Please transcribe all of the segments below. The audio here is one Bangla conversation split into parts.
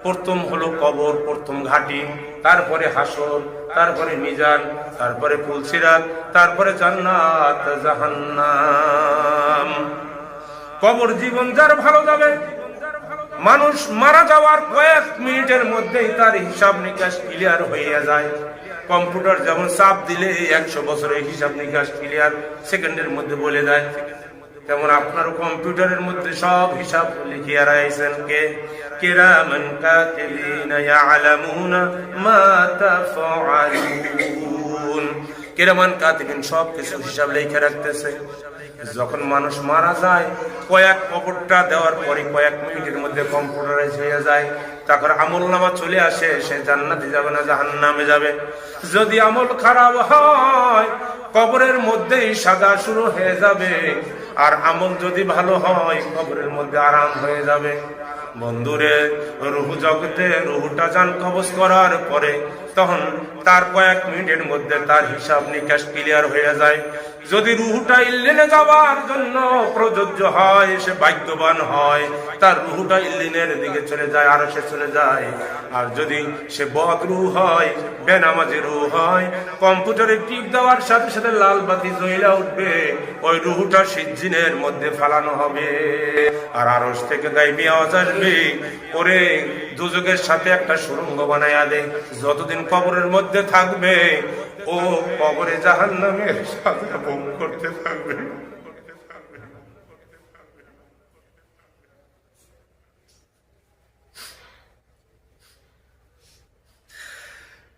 প্রথম হলো কবর, প্রথম ঘাটি, তারপরে হাসর, তারপরে মিজান, তারপরে পুলসিরাত, তারপরে জান্নাত জাহান্নাম। কবর জীবন যার ভালো যাবে, মানুষ মারা যাওয়ার কয়েক মিনিটের মধ্যেই তার হিসাব নিকাশ ক্লিয়ার হয়ে যায়। কম্পিউটার যেমন চাপ দিলে 100 বছরের হিসাব নিকাশ ক্লিয়ার সেকেন্ডের মধ্যে বলে দেয়, তেমন আপনার কম্পিউটারের মধ্যে সব হিসাব লিখিয়ে রাখছেন কে? কিরামান কাতিবিনা ইয়ালামুনা মা তাফআলুন। কিরামান কাতিবিন সব কিছু হিসাব লিখে রাখতেছে। যখন মানুষ মারা যায়, কয়েক কবরটা দেওয়ার পরে কয়েক মিনিটের মধ্যে কম্পিউটারাইজ হয়ে যায়, তারপর আমলনামা চলে আসে, সে জান্নাতে যাবে না জাহান্নামে যাবে। যদি আমল খারাপ হয়, কবরের মধ্যেই সাজা শুরু হয়ে যাবে, আর আমল যদি ভালো হয়, কবরের মধ্যে আরাম হয়ে যাবে। বন্ধুরে, রুহ জগতে রুহটা জান কবজ করার পরে তখন তার কয়েক মিনিটের মধ্যে তার হিসাব নিকাশ ক্লিয়ার হয়ে যায়। যদি রুহটা ইল্লিনে যাওয়ার জন্য প্রযোজ্য হয়, সে ভাগ্যবান হয়, তার রুহটা ইল্লিনের দিকে চলে যায়, আর সে চলে যায়। আর যদি সে বদ রুহ হয়, বেনামাজি রুহ হয়, কম্পিউটারে টিপ দেওয়ার সাথে সাথে লাল বাতি জ্বলে উঠবে, ওই রুহটা সিজ্জিনের মধ্যে ফালানো হবে। আর আরশ থেকে গায়বী আওয়াজ আসবে, ওরে দুজকের সাথে একটা সুড়ঙ্গ বানায়া দে। যতদিন কবরের মধ্যে থাকবে, ও কবরে জাহান্নামের সাজা ভোগ করতে থাকবে।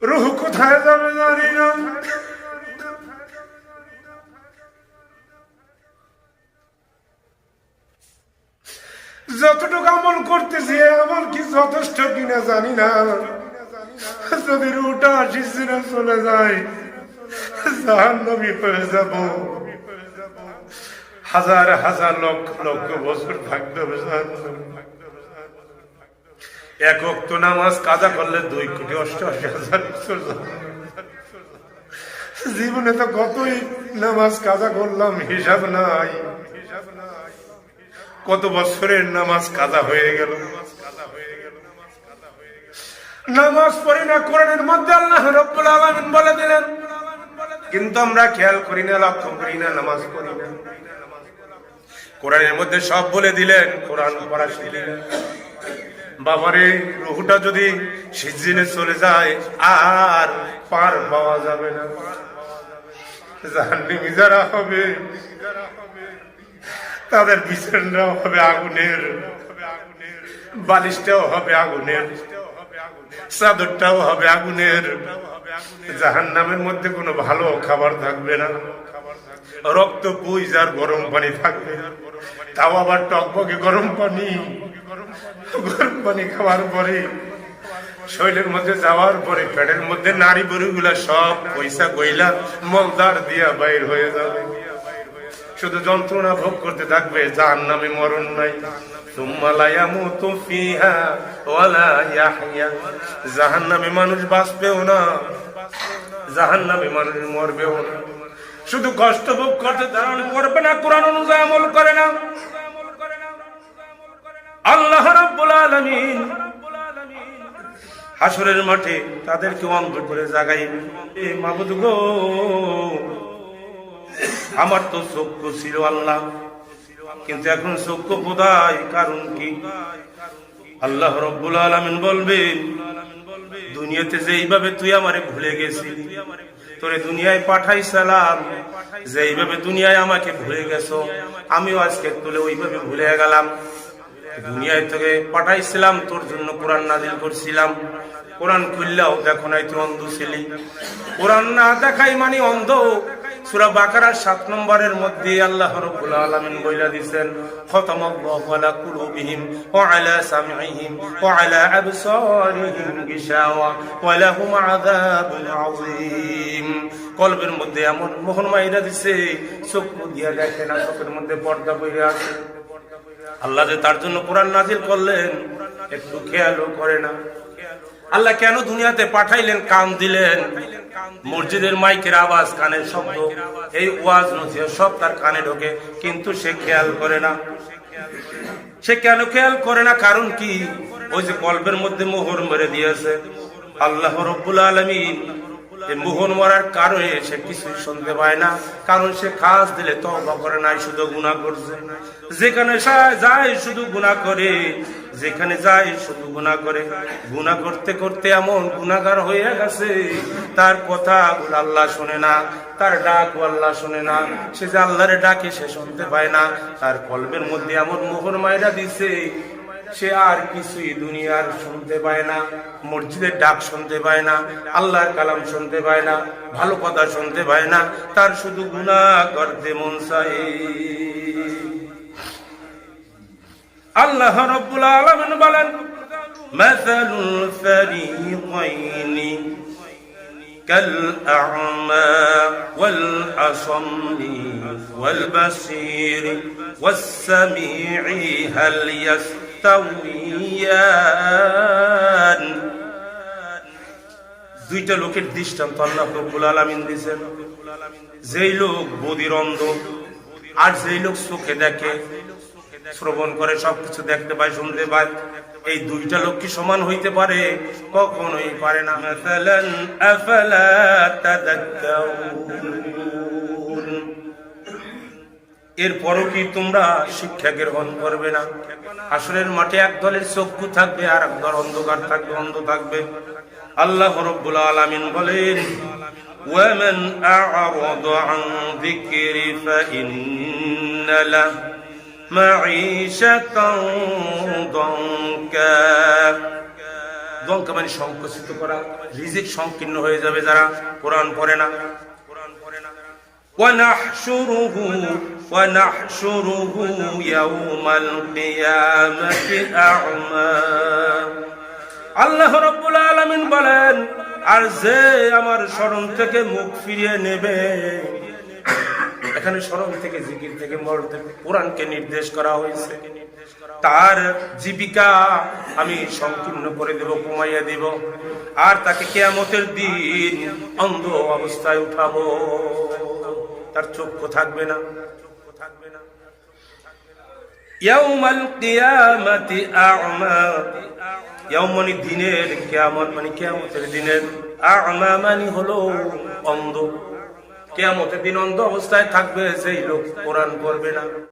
রূহ কোথায় যাবে জানি না। যতটুকু আমল করতেছি, আমল কি যথেষ্ট কিনা জানি না। যদি রুহটা সিজ্জিনে চলে যায়, জাহান্নামী হয়ে যাব। হাজার হাজার লক্ষ লক্ষ বছর থাকতে হবে জাহান্নামে। এক ওয়াক্ত নামাজ কাজা করলে 2,88,000 বছর। জীবনে তো কতই নামাজ কাজা করলাম, হিসাব নাই। কত বছরের নামাজ কাজা হয়ে গেল। নামাজ পড়ি না, কোরআনের মধ্যে আল্লাহ রাব্বুল আলামিন বলে দিলেন, কিন্তু আমরা খেয়াল করি না, লক্ষ্য করি না, নামাজ পড়ি না। কোরআনের মধ্যে সব বলে দিলেন, কোরআন পড়া শিখি না। বাবারে, রুহটা যদি সিজ্জিনে চলে যায়, আর পার পাওয়া যাবে না। জাহান্নামী যারা হবে, তাদের বিছানাও হবে আগুনের, বালিশটাও হবে আগুনের, চাদরটাও হবে আগুনের। জাহান্নামের মধ্যে কোনো ভালো খাবার থাকবে না, রক্ত পুইজ আর গরম পানি থাকবে, তাও আবার টকবকে গরম পানি। গরম পানি খাওয়ার পরে, শরীরের মধ্যে যাওয়ার পরে, পেটের মধ্যে নারী বড়িগুলা সব পয়সা গইলা মলদার দিয়া বাইর হয়ে যাবে। শুধু যন্ত্রণা ভোগ করতে থাকবে, জাহান্নামে মরণ নাই। জাহান্নামে মানুষ বাঁচবেও না, জাহান্নামে মানুষ মরবেও না। শুধু কষ্ট ভোগ করতে ধারণ করবে না, কোরআন অনুযায়ী আমল করে না। আল্লাহ রাব্বুল আলামিন হাসরের মাঠে তাদেরকে অন্ধ করে জাগাইবে। মাবুদ গো, আমার তো চক্ষু ছিল আল্লাহ, কিন্তু এখন চক্ষু কোথায়? কারণ কি? আল্লাহ রাব্বুল আলামিন বলবেন, দুনিয়াতে যেইভাবে তুই আমারে ভুলে গেছিলি, তোরে দুনিয়ায় পাঠাইছিলাম, যেইভাবে দুনিয়ায় আমাকে ভুলে গেছো, আমিও আজকে তোলে ওইভাবে ভুলে গেলাম। দুনিয়ায় তোকে পাঠাইছিলাম, তোর জন্য কোরআন নাজিল করছিলাম, কোরআন খুললেও দেখো নাই তুই অন্ধ ছিলি। কোরআন না দেখাই মানে অন্ধ। সূরা বাকারার 7 নম্বরের মধ্যে আল্লাহ রাব্বুল আলামিন বইলা দিবেন, খতামাল্লাহু আলা কুলুবিহিম ওয়া আলা সামঈহিম ওয়া আলা আবসারিহিম গিশাওয়া ওয়া লাহুম আযাবুন আযীম। কলবের মধ্যে এমন মোহন মাইরা দিছে, চক্ষু দিয়া দেখে না, চোখের মধ্যে পর্দা পড়ে আছে। আল্লাহ যে তার জন্য কোরআন নাজিল করলেন, একটু খেয়ালও করে না। আল্লাহ কেন দুনিয়াতে পাঠাইলেন? কান দিলেন, মসজিদের মাইকের আওয়াজ, কানের শব্দ, এই ওয়াজ নসিহত সব তার কানে ঢোকে, কিন্তু সে খেয়াল করে না। সে কেন খেয়াল করে না? কারণ কি? ওই যে কলবের মধ্যে মোহর মেরে দিয়েছে। আল্লাহ রাব্বুল আলামিন এই মোহর মারার কারণে সে কিছুই শুনতে পায় না, কারণ সে খাস দিলে তওবা করে নাই, শুধু গুনাহ করছে। যেখানে যায় শুধু গুনাহ করে, যেখানে যায় শুধু গুনাহ করে। গুনাহ করতে করতে এমন গুনাহগার হয়ে গেছে, তার কথাগুলো আল্লাহ শোনে না, তার ডাক আল্লাহ শোনে না। সে যে আল্লাহর ডাকে সে শুনতে পায় না, তার কলবের মধ্যে এমন মোহর মাইরা দিছে, সে আর কিছুই দুনিয়ার শুনতে পায় না। মসজিদের ডাক শুনতে পায় না, আল্লাহর কালাম শুনতে পায় না, ভালো কথা শুনতে পায় না, তার শুধু গুনাহ করতে মন চায়। আল্লাহ রাব্বুল আলামিন বলেন, মাসালুল ফারিকাইনি কাল আ'মা ওয়াল আসাম্মি ওয়াল বাসীর ওয়াস সামিঈ হাল ইয়াস্তাউইয়ান। দুইটা লোকের দৃষ্টান্ত আল্লাহ রাব্বুল আলামিন দিয়েছেন। যেই লোক বধির অন্ধ আর যেই লোক চোখে দেখে, শ্রবণ করে, সবকিছু দেখতে পায়, শুনতে পায়, এই দুইটা লোক কি সমান হইতে পারে? কখনোই পারে না। মাসালান আফালা তাযাক্কারুন। এরপরও কি তোমরা শিক্ষা গ্রহণ করবে না? হাসরের মাঠে এক দলের চক্ষু থাকবে আর এক দল অন্ধকার থাকবে, অন্ধ থাকবে। আল্লাহ রাব্বুল আলামিন বলেন, ওয়ামান আ'রাদা আন যিকরি ফাইন্না লাহু মাঈশাতান দানকা। দানকা মানে সংকুচিত করা, রিজিক সংকীর্ণ হয়ে যাবে যারা কোরআন পড়ে না। ওয়ানাহশুরুহু ইয়াওমাল কিয়ামাতি আ'মা। আল্লাহ রাব্বুল আলামিন বলেন, আর যে আমার শরণ থেকে মুখ ফিরিয়ে নেবে, এখানে স্মরণ থেকে, জিকির থেকে, মরণ থেকে কোরআনকে নির্দেশ করা হয়েছে, তার জীবিকা আমি সংকীর্ণ করে দেব, কমাইয়া দেব, আর তাকে কিয়ামতের দিন অন্ধ অবস্থায় উঠাবো, তার চক্ষু থাকবে না। ইয়াউমাল কিয়ামাতি আ'মা। ইয়াউম মানে দিনের, কিয়ামত মানে কিয়ামতের দিনের, আ'মা মানে হলো অন্ধ। কিয়ামতের দিন অন্ধ অবস্থায় থাকবে সেই লোক কোরআন পড়বে না।